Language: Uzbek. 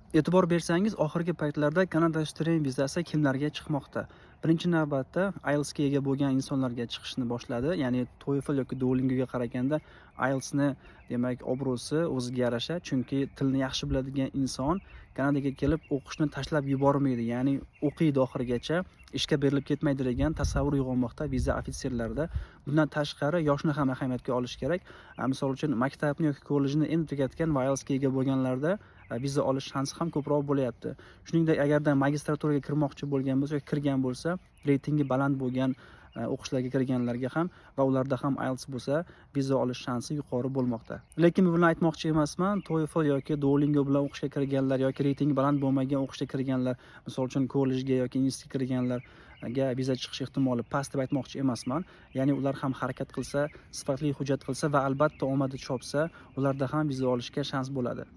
E'tibor bersangiz, oxirgi paytlarda Kanada student vizasi kimlarga chiqmoqda? Birinchi navbatda IELTSga ega bo'lgan insonlarga chiqishni boshladi. Ya'ni TOEFL yoki Duolingoga qaraganda IELTSni demak obro'si o'ziga yarasha, chunki tilni yaxshi biladigan inson Kanadaga kelib o'qishni tashlab yubormaydi. Ya'ni o'qiydi oxirigacha, ishga berilib ketmaydi degan tasavvur uyg'onmoqda viza ofitserlarida. Bundan tashqari yoshni ham ahamiyatga olish kerak. Misol uchun maktabni yoki kollejni endi tugatgan va IELTSga ega bo'lganlarda viza olish shansi ham ko'proq bo'lyapti. Shuningdek, agarda magistraturaga kirmoqchi bo'lgan bo'lsa yoki kirgan bo'lsa, reytingi baland bo'lgan o'qishlarga kirganlarga ham va ularda ham IELTS bo'lsa, viza olish shansi yuqori bo'lmoqda. Lekin buni aytmoqchi emasman, TOEFL yoki Duolingo bilan o'qishga kirganlar yoki reytingi baland bo'lmagan o'qishga kirganlar, misol uchun kollejga yoki institutga kirganlarga viza chiqish ehtimoli past deb aytmoqchi emasman. Ya'ni ular ham harakat qilsa, sifatli hujjat qilsa va albatta omadi chopsa, ularda ham viza olishga shans bo'ladi.